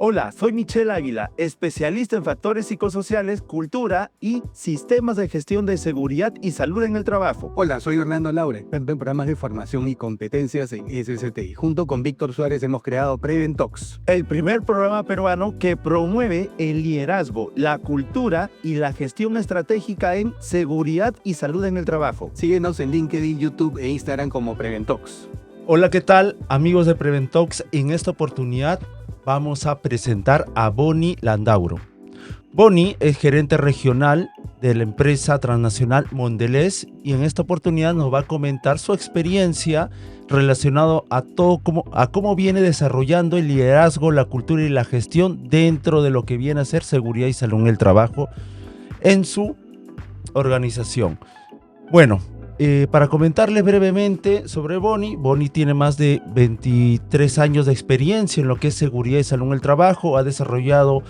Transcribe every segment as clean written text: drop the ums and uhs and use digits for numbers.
Hola, soy Michelle Águila, especialista en factores psicosociales, cultura y sistemas de gestión de seguridad y salud en el trabajo. Hola, soy Orlando Laure, experto en programas de formación y competencias en SSTI. Junto con Víctor Suárez hemos creado Preventox, El primer programa peruano que promueve el liderazgo, la cultura y la gestión estratégica en seguridad y salud en el trabajo. Síguenos en LinkedIn, YouTube e Instagram como Preventox. Hola, ¿qué tal, amigos de Preventox? En esta oportunidad vamos a presentar a Bonnie Landauro. Bonnie es gerente regional de la empresa transnacional Mondelez y en esta oportunidad nos va a comentar su experiencia relacionado a cómo viene desarrollando el liderazgo, la cultura y la gestión dentro de lo que viene a ser seguridad y salud en el trabajo en su organización. Bueno, para comentarles brevemente sobre Bonnie, Bonnie tiene más de 23 años de experiencia en lo que es seguridad y salud en el trabajo, ha desarrollado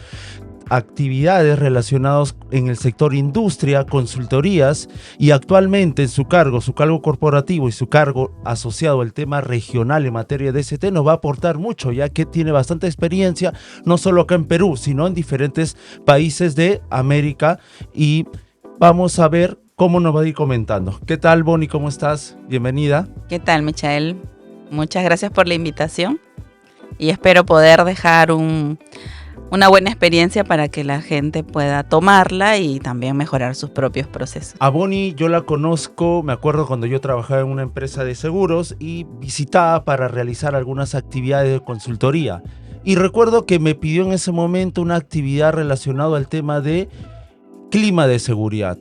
actividades relacionadas en el sector industria, consultorías y actualmente en su cargo corporativo y su cargo asociado al tema regional en materia de DST nos va a aportar mucho, ya que tiene bastante experiencia no solo acá en Perú, sino en diferentes países de América y vamos a ver cómo nos va a ir comentando. ¿Qué tal, Bonnie? ¿Cómo estás? Bienvenida. ¿Qué tal, Michael? Muchas gracias por la invitación y espero poder dejar una buena experiencia para que la gente pueda tomarla y también mejorar sus propios procesos. A Bonnie yo la conozco, me acuerdo cuando yo trabajaba en una empresa de seguros y visitaba para realizar algunas actividades de consultoría. Y recuerdo que me pidió en ese momento una actividad relacionada al tema de clima de seguridad.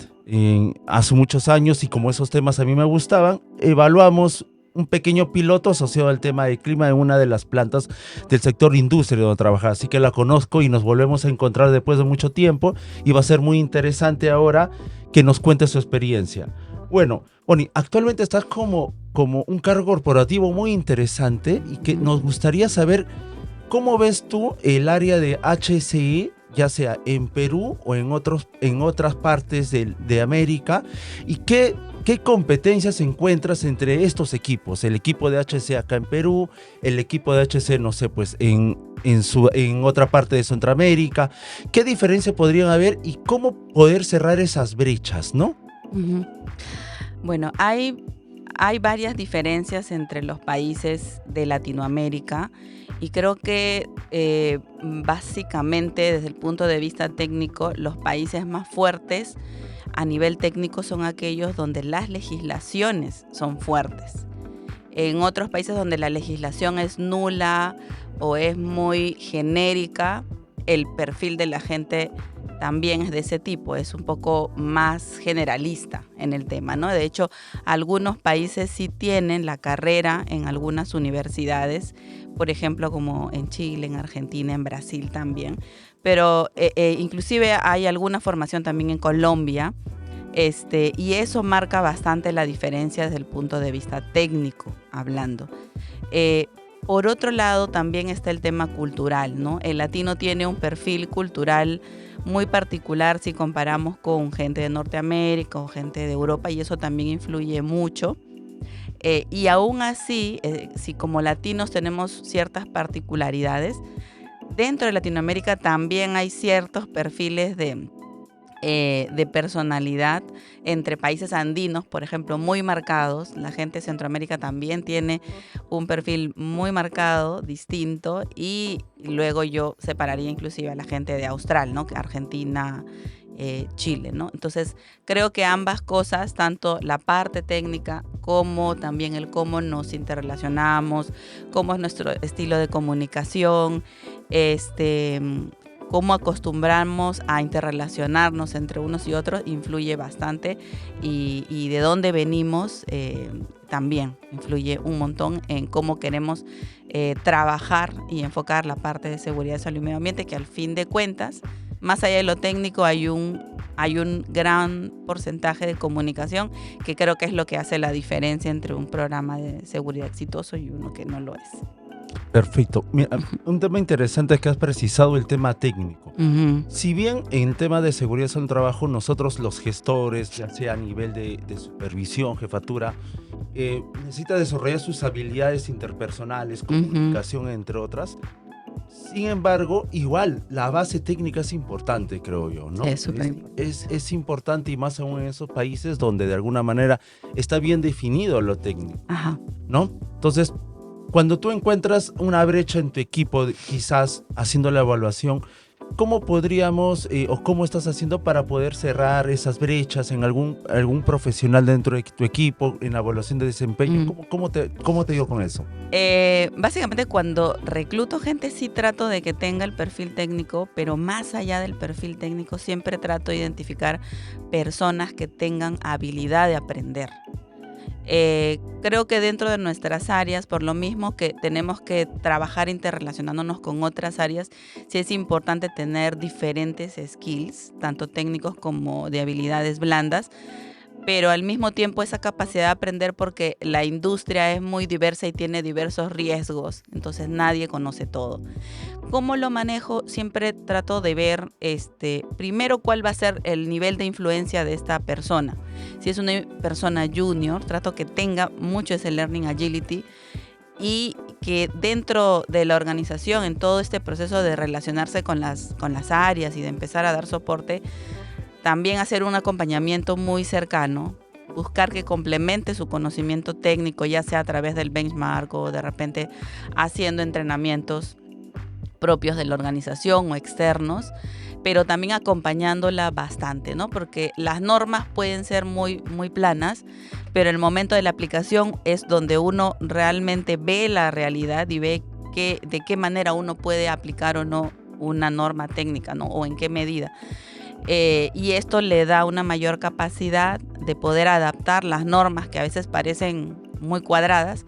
Hace muchos años y como esos temas a mí me gustaban, evaluamos un pequeño piloto asociado al tema de clima en una de las plantas del sector industria donde trabajaba, así que la conozco y nos volvemos a encontrar después de mucho tiempo y va a ser muy interesante ahora que nos cuente su experiencia. Bueno, Bonnie, actualmente estás como un cargo corporativo muy interesante y que nos gustaría saber cómo ves tú el área de HSE, ya sea en Perú o en otras partes de América, y qué competencias encuentras entre estos equipos, el equipo de HC acá en Perú, el equipo de HC, no sé, pues en otra parte de Centroamérica, qué diferencia podrían haber y cómo poder cerrar esas brechas, ¿no? Uh-huh. Bueno, hay varias diferencias entre los países de Latinoamérica y creo que básicamente desde el punto de vista técnico los países más fuertes a nivel técnico son aquellos donde las legislaciones son fuertes. En otros países donde la legislación es nula o es muy genérica, el perfil de la gente también es de ese tipo, es un poco más generalista en el tema, ¿no? De hecho, algunos países sí tienen la carrera en algunas universidades, por ejemplo, como en Chile, en Argentina, en Brasil también, pero inclusive hay alguna formación también en Colombia, y eso marca bastante la diferencia desde el punto de vista técnico, hablando. Por otro lado, también está el tema cultural, ¿no? El latino tiene un perfil cultural muy particular si comparamos con gente de Norteamérica o gente de Europa, y eso también influye mucho. Y aún así, si como latinos tenemos ciertas particularidades, dentro de Latinoamérica también hay ciertos perfiles de personalidad entre países andinos, por ejemplo, muy marcados. La gente de Centroamérica también tiene un perfil muy marcado, distinto, y luego yo separaría inclusive a la gente de Austral, ¿no? Argentina, Chile, ¿no? Entonces, creo que ambas cosas, tanto la parte técnica como también el cómo nos interrelacionamos, cómo es nuestro estilo de comunicación, cómo acostumbramos a interrelacionarnos entre unos y otros influye bastante y de dónde venimos también influye un montón en cómo queremos trabajar y enfocar la parte de seguridad, salud y medio ambiente, que al fin de cuentas, más allá de lo técnico, hay un gran porcentaje de comunicación que creo que es lo que hace la diferencia entre un programa de seguridad exitoso y uno que no lo es. Perfecto. Mira, un tema interesante es que has precisado el tema técnico. Uh-huh. Si bien en el tema de seguridad en el trabajo, nosotros los gestores, ya sea a nivel de supervisión, jefatura, necesita desarrollar sus habilidades interpersonales, comunicación, entre otras. Sin embargo, igual, la base técnica es importante, creo yo, ¿no? Sí, es súper importante. Es importante, y más aún en esos países donde de alguna manera está bien definido lo técnico, Ajá. ¿no? Entonces, cuando tú encuentras una brecha en tu equipo, quizás haciendo la evaluación, ¿cómo podríamos o cómo estás haciendo para poder cerrar esas brechas en algún profesional dentro de tu equipo, en la evaluación de desempeño? ¿Cómo te digo con eso? Básicamente cuando recluto gente sí trato de que tenga el perfil técnico, pero más allá del perfil técnico siempre trato de identificar personas que tengan habilidad de aprender. Creo que dentro de nuestras áreas, por lo mismo que tenemos que trabajar interrelacionándonos con otras áreas, sí es importante tener diferentes skills, tanto técnicos como de habilidades blandas, pero al mismo tiempo esa capacidad de aprender, porque la industria es muy diversa y tiene diversos riesgos, entonces nadie conoce todo. ¿Cómo lo manejo? Siempre trato de ver primero cuál va a ser el nivel de influencia de esta persona. Si es una persona junior, trato que tenga mucho ese learning agility y que dentro de la organización, en todo este proceso de relacionarse con las áreas y de empezar a dar soporte, también hacer un acompañamiento muy cercano, buscar que complemente su conocimiento técnico, ya sea a través del benchmark o de repente haciendo entrenamientos propios de la organización o externos, pero también acompañándola bastante, ¿no? Porque las normas pueden ser muy, muy planas, pero el momento de la aplicación es donde uno realmente ve la realidad y ve de qué manera uno puede aplicar o no una norma técnica, ¿no? O en qué medida. Y esto le da una mayor capacidad de poder adaptar las normas que a veces parecen muy cuadradas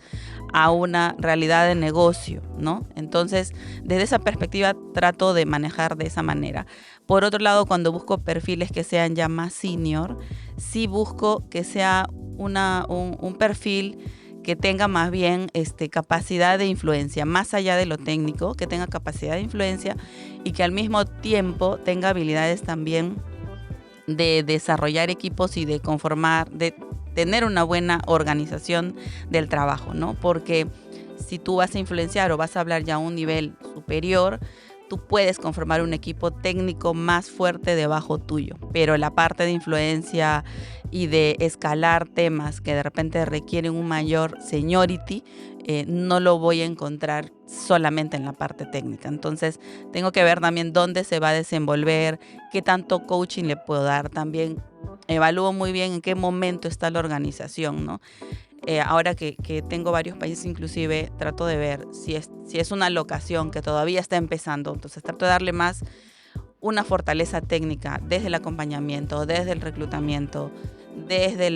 a una realidad de negocio, ¿no? Entonces, desde esa perspectiva trato de manejar de esa manera. Por otro lado, cuando busco perfiles que sean ya más senior, sí busco que sea un perfil que tenga más bien capacidad de influencia, más allá de lo técnico, que tenga capacidad de influencia y que al mismo tiempo tenga habilidades también de desarrollar equipos y de conformar, de tener una buena organización del trabajo, ¿no? Porque si tú vas a influenciar o vas a hablar ya a un nivel superior, tú puedes conformar un equipo técnico más fuerte debajo tuyo, pero la parte de influencia y de escalar temas que de repente requieren un mayor seniority, no lo voy a encontrar solamente en la parte técnica. Entonces, tengo que ver también dónde se va a desenvolver, qué tanto coaching le puedo dar. También evalúo muy bien en qué momento está la organización, ¿no? Ahora que tengo varios países, inclusive trato de ver si es una locación que todavía está empezando. Entonces, trato de darle más una fortaleza técnica desde el acompañamiento, desde el reclutamiento, desde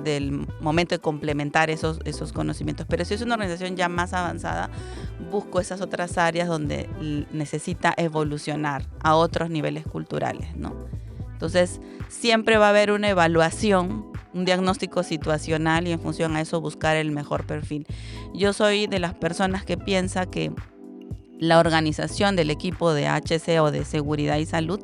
del momento de complementar esos conocimientos. Pero si es una organización ya más avanzada, busco esas otras áreas donde necesita evolucionar a otros niveles culturales, ¿no? Entonces, siempre va a haber una evaluación, un diagnóstico situacional y en función a eso buscar el mejor perfil. Yo soy de las personas que piensa que la organización del equipo de HC o de seguridad y salud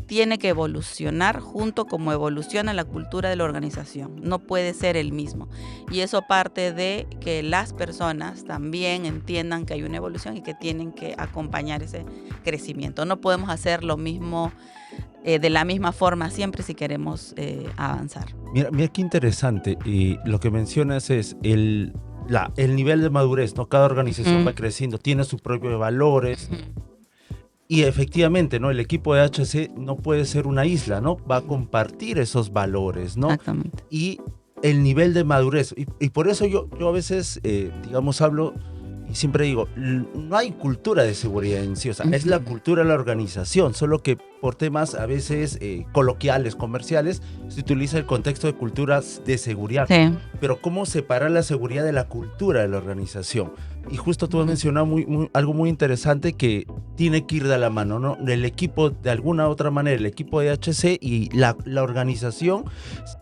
tiene que evolucionar junto como evoluciona la cultura de la organización. No puede ser el mismo. Y eso parte de que las personas también entiendan que hay una evolución y que tienen que acompañar ese crecimiento. No podemos hacer lo mismo de la misma forma siempre si queremos avanzar. Mira qué interesante. Y lo que mencionas es el nivel de madurez, ¿no? Cada organización va creciendo, tiene sus propios valores. Y efectivamente, ¿no? El equipo de HC no puede ser una isla, ¿no? Va a compartir esos valores, ¿no? Exactamente. Y el nivel de madurez. Y por eso yo a veces, hablo y siempre digo, no hay cultura de seguridad en sí, o sea, es la cultura de la organización, solo que por temas a veces coloquiales, comerciales, se utiliza el contexto de culturas de seguridad. Sí. Pero ¿cómo separar la seguridad de la cultura de la organización? Y justo tú has mencionado algo muy interesante que tiene que ir de la mano, ¿no? El equipo, de alguna otra manera, el equipo de HC y la organización,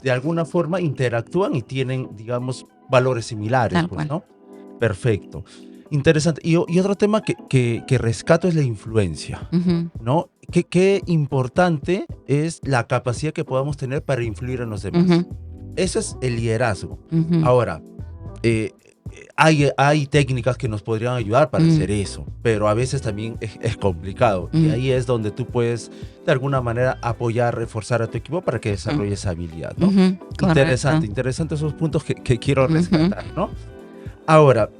de alguna forma interactúan y tienen, digamos, valores similares, pues, ¿no? Perfecto. Interesante. Y otro tema que rescato es la influencia, ¿no? Qué importante es la capacidad que podamos tener para influir en los demás. Eso es el liderazgo. Ahora, hay técnicas que nos podrían ayudar para hacer eso, pero a veces también es complicado. Y ahí es donde tú puedes, de alguna manera, apoyar, reforzar a tu equipo para que desarrolle esa habilidad, ¿no? Interesante esos puntos que quiero rescatar, ¿no? Ahora,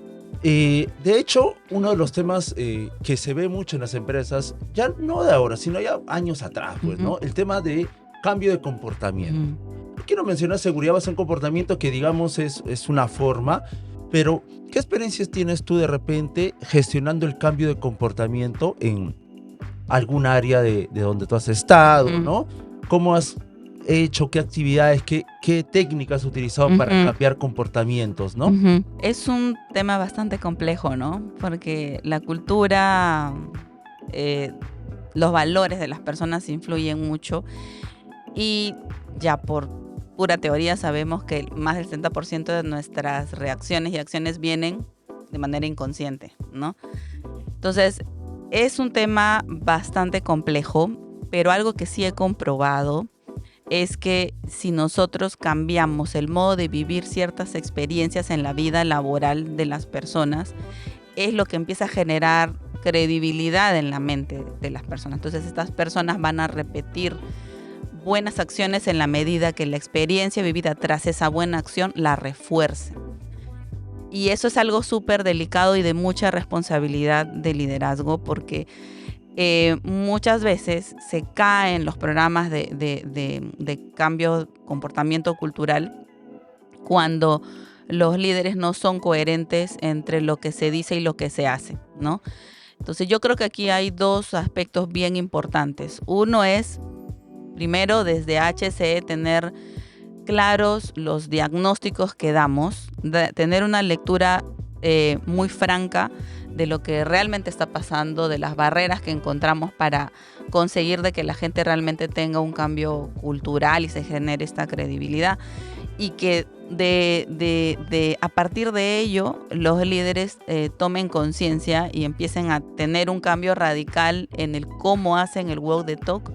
de hecho, uno de los temas que se ve mucho en las empresas, ya no de ahora, sino ya años atrás, pues, ¿no? El tema de cambio de comportamiento. Quiero mencionar seguridad basada en comportamiento, que digamos es una forma, pero ¿qué experiencias tienes tú de repente gestionando el cambio de comportamiento en algún área de donde tú has estado, ¿no? ¿Cómo has hecho, qué actividades, qué técnicas has utilizado para cambiar comportamientos, ¿no? Es un tema bastante complejo, ¿no? Porque la cultura, los valores de las personas influyen mucho y ya por pura teoría sabemos que más del 70% de nuestras reacciones y acciones vienen de manera inconsciente, ¿no? Entonces, es un tema bastante complejo, pero algo que sí he comprobado es que si nosotros cambiamos el modo de vivir ciertas experiencias en la vida laboral de las personas, es lo que empieza a generar credibilidad en la mente de las personas. Entonces, estas personas van a repetir buenas acciones en la medida que la experiencia vivida tras esa buena acción la refuerce. Y eso es algo súper delicado y de mucha responsabilidad de liderazgo, porque muchas veces se caen los programas de cambio de comportamiento cultural cuando los líderes no son coherentes entre lo que se dice y lo que se hace, ¿no? Entonces yo creo que aquí hay dos aspectos bien importantes. Uno es, primero, desde HSE, tener claros los diagnósticos que damos, tener una lectura muy franca de lo que realmente está pasando, de las barreras que encontramos para conseguir de que la gente realmente tenga un cambio cultural y se genere esta credibilidad, y que a partir de ello los líderes tomen conciencia y empiecen a tener un cambio radical en el cómo hacen el walk the talk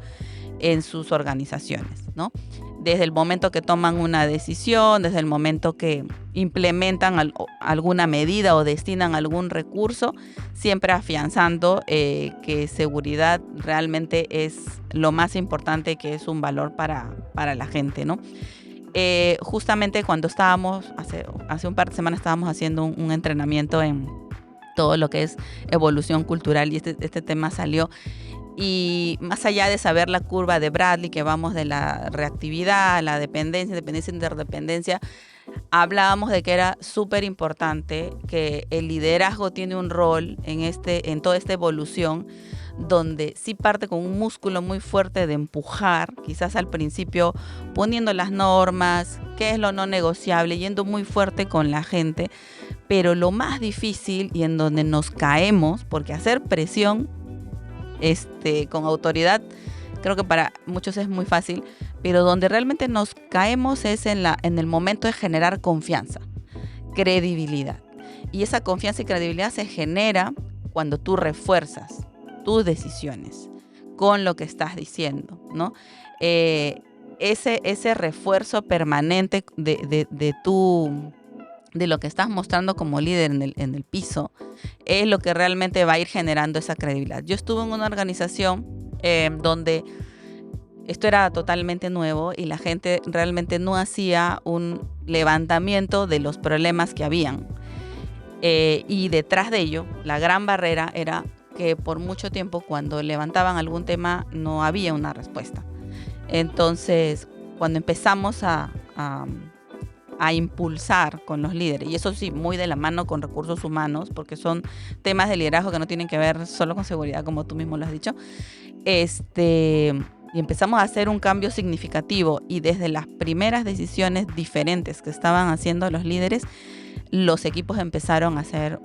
en sus organizaciones, ¿no? Desde el momento que toman una decisión, desde el momento que implementan alguna medida o destinan algún recurso, siempre afianzando que seguridad realmente es lo más importante, que es un valor para la gente, ¿no? Justamente cuando estábamos, hace un par de semanas estábamos haciendo un entrenamiento en todo lo que es evolución cultural, y este tema salió. Y más allá de saber la curva de Bradley, que vamos de la reactividad a la dependencia, interdependencia, hablábamos de que era súper importante que el liderazgo tiene un rol en toda esta evolución, donde sí parte con un músculo muy fuerte de empujar, quizás al principio poniendo las normas, qué es lo no negociable, yendo muy fuerte con la gente, pero lo más difícil y en donde nos caemos, porque hacer presión con autoridad, creo que para muchos es muy fácil, pero donde realmente nos caemos es en el momento de generar confianza, credibilidad. Y esa confianza y credibilidad se genera cuando tú refuerzas tus decisiones con lo que estás diciendo, ¿no? Ese refuerzo permanente de lo que estás mostrando como líder en el piso es lo que realmente va a ir generando esa credibilidad. Yo estuve en una organización donde esto era totalmente nuevo y la gente realmente no hacía un levantamiento de los problemas que habían. Y detrás de ello, la gran barrera era que por mucho tiempo cuando levantaban algún tema no había una respuesta. Entonces, cuando empezamos a impulsar con los líderes, y eso sí, muy de la mano con recursos humanos, porque son temas de liderazgo que no tienen que ver solo con seguridad, como tú mismo lo has dicho, y empezamos a hacer un cambio significativo, y desde las primeras decisiones diferentes que estaban haciendo los líderes, los equipos empezaron a hacer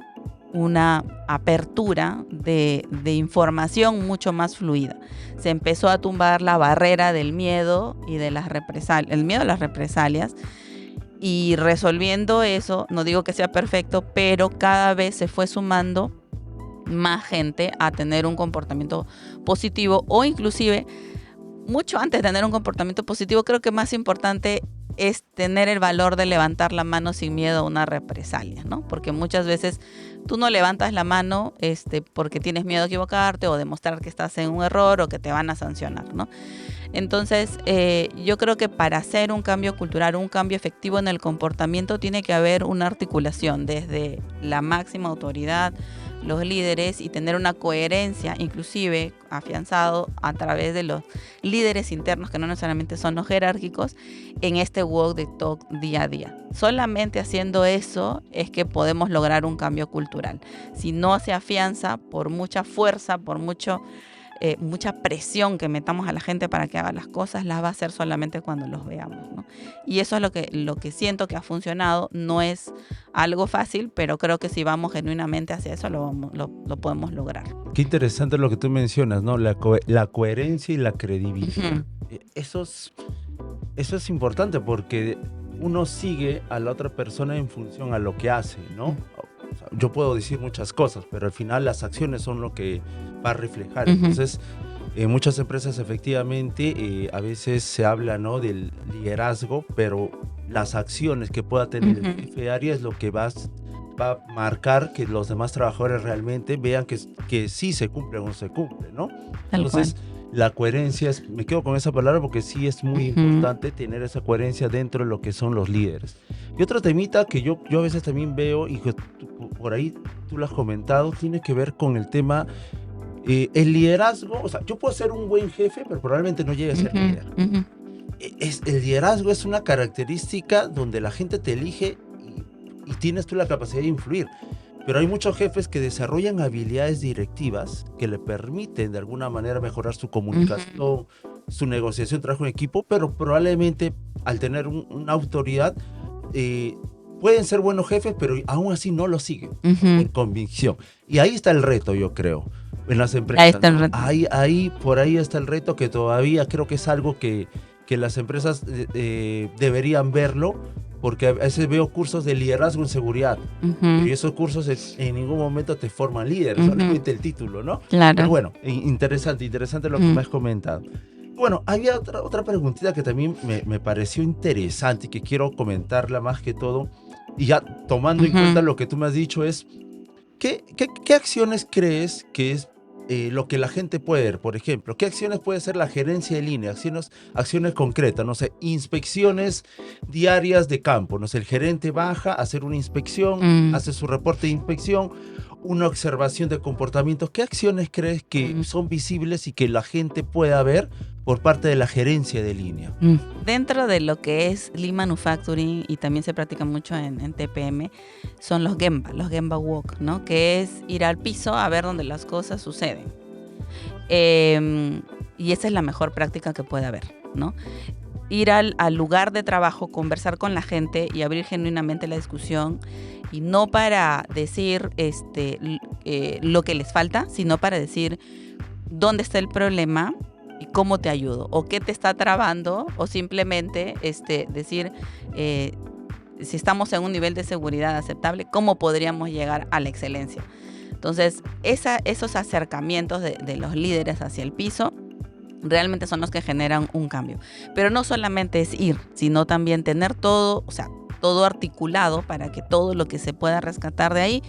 una apertura de información mucho más fluida. Se empezó a tumbar la barrera del miedo y de las represalias, el miedo a las represalias, y resolviendo eso, no digo que sea perfecto, pero cada vez se fue sumando más gente a tener un comportamiento positivo, o inclusive mucho antes de tener un comportamiento positivo, creo que más importante es tener el valor de levantar la mano sin miedo a una represalia, ¿no? Porque muchas veces tú no levantas la mano porque tienes miedo a equivocarte o demostrar que estás en un error o que te van a sancionar, ¿no? Entonces, yo creo que para hacer un cambio cultural, un cambio efectivo en el comportamiento, tiene que haber una articulación desde la máxima autoridad, los líderes, y tener una coherencia, inclusive afianzado a través de los líderes internos, que no necesariamente son los jerárquicos, en este walk the talk día a día. Solamente haciendo eso es que podemos lograr un cambio cultural. Si no se afianza, por mucha fuerza, por mucha presión que metamos a la gente para que haga las cosas, las va a hacer solamente cuando los veamos, ¿no? Y eso es lo que siento que ha funcionado. No es algo fácil, pero creo que si vamos genuinamente hacia eso, lo podemos lograr. Qué interesante lo que tú mencionas, ¿no? La coherencia y la credibilidad. Ujú. Eso es importante porque uno sigue a la otra persona en función a lo que hace, ¿no? O sea, yo puedo decir muchas cosas, pero al final las acciones son lo que va a reflejar. Ujú. Entonces, en muchas empresas efectivamente a veces se habla, ¿no?, del liderazgo, pero las acciones que pueda tener el Ujú. jefe de área es lo que va a marcar que los demás trabajadores realmente vean que sí se cumple o no se cumple, ¿no? Tal Entonces, la coherencia me quedo con esa palabra porque sí es muy Ujú. importante tener esa coherencia dentro de lo que son los líderes. Y otro temita que yo a veces también veo, y que por ahí tú lo has comentado, tiene que ver con el tema, el liderazgo. O sea, yo puedo ser un buen jefe, pero probablemente no llegue a ser Ujú. líder. Ujú. El liderazgo es una característica donde la gente te elige y tienes tú la capacidad de influir. Pero hay muchos jefes que desarrollan habilidades directivas que le permiten de alguna manera mejorar su comunicación, su negociación, trabajo en equipo, pero probablemente al tener una autoridad pueden ser buenos jefes, pero aún así no lo siguen Ujú. por convicción. Y ahí está el reto, yo creo, en las empresas. Ahí está el reto. Por ahí está el reto, que todavía creo que es algo que las empresas deberían verlo, porque a veces veo cursos de liderazgo en seguridad, Ujú. y esos cursos en ningún momento te forman líder, Ujú. solamente el título, ¿no? Claro. Pero bueno, interesante lo que Ujú. me has comentado. Bueno, había otra preguntita que también me pareció interesante y que quiero comentarla más que todo, y ya tomando en Ujú. cuenta lo que tú me has dicho, es ¿qué acciones crees que es lo que la gente puede ver? Por ejemplo, ¿qué acciones puede hacer la gerencia de línea? Acciones concretas, no sé, inspecciones diarias de campo. No sé, el gerente baja a hacer una inspección, hace su reporte de inspección, una observación de comportamientos. ¿Qué acciones crees que son visibles y que la gente pueda ver por parte de la gerencia de línea? Dentro de lo que es Lean Manufacturing, y también se practica mucho en TPM, son los Gemba Walk, ¿no? Que es ir al piso a ver dónde las cosas suceden. Y esa es la mejor práctica que puede haber, ¿no? Ir al lugar de trabajo, conversar con la gente y abrir genuinamente la discusión, y no para decir lo que les falta, sino para decir dónde está el problema y cómo te ayudo, o qué te está trabando, o simplemente decir si estamos en un nivel de seguridad aceptable, cómo podríamos llegar a la excelencia. Entonces, esos acercamientos de los líderes hacia el piso realmente son los que generan un cambio. Pero no solamente es ir, sino también tener todo articulado para que todo lo que se pueda rescatar de ahí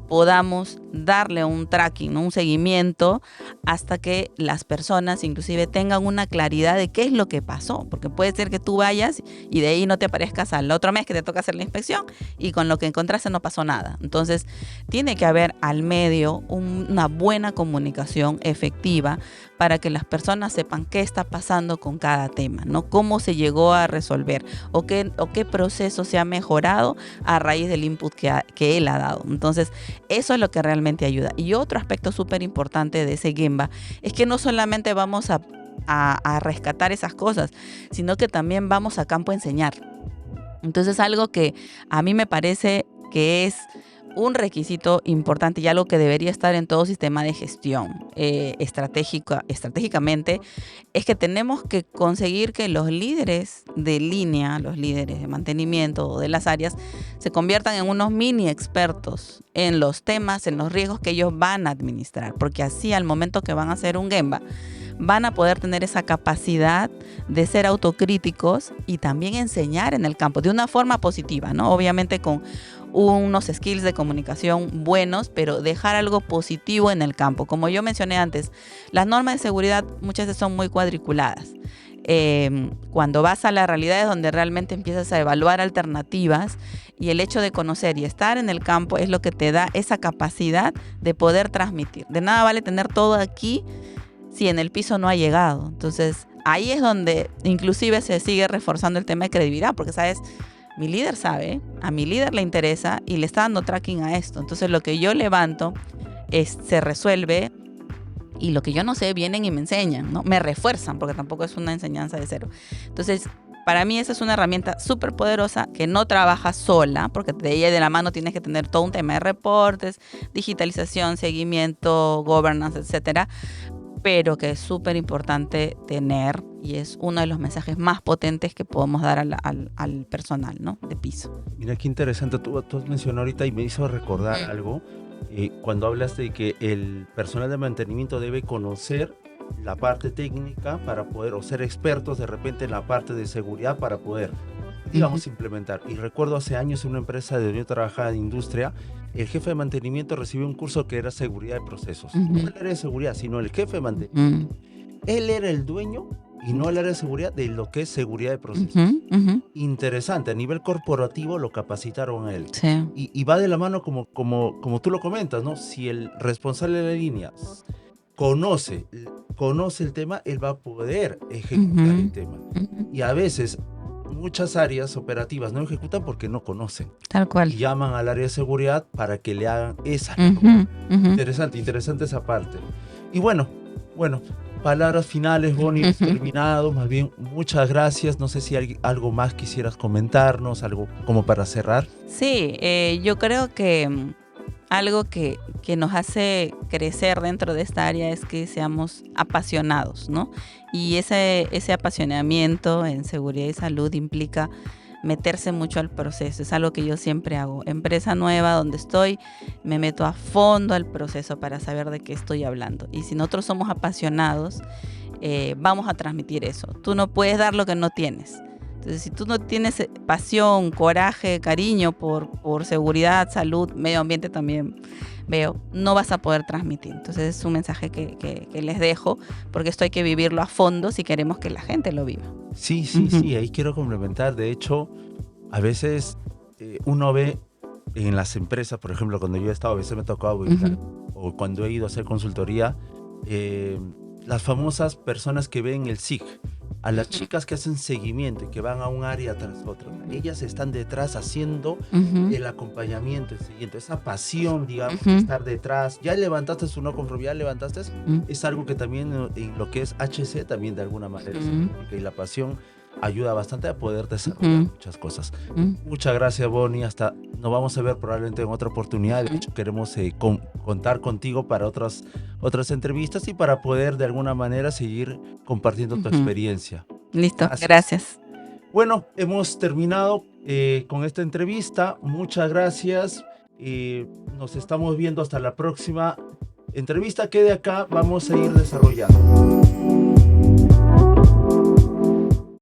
podamos darle un tracking, ¿no? Un seguimiento, hasta que las personas inclusive tengan una claridad de qué es lo que pasó, porque puede ser que tú vayas y de ahí no te aparezcas al otro mes que te toca hacer la inspección y con lo que encontraste no pasó nada. Entonces tiene que haber al medio una buena comunicación efectiva para que las personas sepan qué está pasando con cada tema, ¿no? Cómo se llegó a resolver o qué proceso se ha mejorado a raíz del input que él ha dado. Entonces, eso es lo que realmente ayuda. Y otro aspecto súper importante de ese Gemba es que no solamente vamos a rescatar esas cosas, sino que también vamos a campo a enseñar. Entonces, algo que a mí me parece que es un requisito importante y algo que debería estar en todo sistema de gestión estratégicamente, es que tenemos que conseguir que los líderes de línea, los líderes de mantenimiento de las áreas, se conviertan en unos mini expertos en los temas, en los riesgos que ellos van a administrar, porque así al momento que van a hacer un Gemba, van a poder tener esa capacidad de ser autocríticos y también enseñar en el campo de una forma positiva, ¿no? Obviamente con unos skills de comunicación buenos, pero dejar algo positivo en el campo. Como yo mencioné antes, las normas de seguridad muchas veces son muy cuadriculadas. Cuando vas a la realidad es donde realmente empiezas a evaluar alternativas, y el hecho de conocer y estar en el campo es lo que te da esa capacidad de poder transmitir. De nada vale tener todo aquí si en el piso no ha llegado. Entonces ahí es donde inclusive se sigue reforzando el tema de credibilidad, porque sabes, mi líder sabe, a mi líder le interesa y le está dando tracking a esto. Entonces lo que yo levanto se resuelve, y lo que yo no sé vienen y me enseñan, ¿no? Me refuerzan, porque tampoco es una enseñanza de cero. Entonces, para mí esa es una herramienta súper poderosa que no trabaja sola, porque de ella de la mano tienes que tener todo un tema de reportes, digitalización, seguimiento, governance, etcétera, pero que es súper importante tener, y es uno de los mensajes más potentes que podemos dar al personal, ¿no? De piso. Mira qué interesante, tú has mencionado ahorita y me hizo recordar algo, cuando hablas de que el personal de mantenimiento debe conocer la parte técnica para poder, o ser expertos de repente en la parte de seguridad para poder, digamos, implementar. Y recuerdo hace años en una empresa donde yo trabajaba en industria, el jefe de mantenimiento recibió un curso que era seguridad de procesos. No el área de seguridad, sino el jefe de mantenimiento. Él era el dueño y no el área de seguridad de lo que es seguridad de procesos. Interesante, a nivel corporativo lo capacitaron a él. Sí. Y va de la mano como tú lo comentas, ¿no? Si el responsable de la línea conoce el tema, él va a poder ejecutar el tema. Y a veces muchas áreas operativas no ejecutan porque no conocen. Tal cual. Y llaman al área de seguridad para que le hagan esa labor. Interesante esa parte. Y bueno, palabras finales, Bonnie, hemos terminado. Más bien, muchas gracias. No sé si algo más quisieras comentarnos, algo como para cerrar. Sí, yo creo que algo que nos hace crecer dentro de esta área es que seamos apasionados, ¿no? Y ese apasionamiento en seguridad y salud implica meterse mucho al proceso. Es algo que yo siempre hago. Empresa nueva donde estoy, me meto a fondo al proceso para saber de qué estoy hablando. Y si nosotros somos apasionados, vamos a transmitir eso. Tú no puedes dar lo que no tienes. Entonces, si tú no tienes pasión, coraje, cariño por seguridad, salud, medio ambiente también veo, no vas a poder transmitir. Entonces es un mensaje que les dejo, porque esto hay que vivirlo a fondo si queremos que la gente lo viva. Sí, ahí quiero complementar. De hecho, a veces uno ve en las empresas, por ejemplo, cuando yo he estado, a veces me ha tocado visitar, o cuando he ido a hacer consultoría, las famosas personas que ven el SIG, a las chicas que hacen seguimiento y que van a un área tras otra, ellas están detrás haciendo el acompañamiento, el seguimiento, esa pasión, digamos, de estar detrás. Ya levantaste una conformidad, es algo que también en lo que es HC también de alguna manera se implica, y la pasión ayuda bastante a poder desarrollar muchas cosas. Muchas gracias, Bonnie. Hasta nos vamos a ver probablemente en otra oportunidad. De hecho, queremos contar contigo para otras entrevistas y para poder de alguna manera seguir compartiendo tu experiencia. Listo, gracias. Bueno, hemos terminado con esta entrevista. Muchas gracias. Nos estamos viendo hasta la próxima entrevista que de acá vamos a ir desarrollando.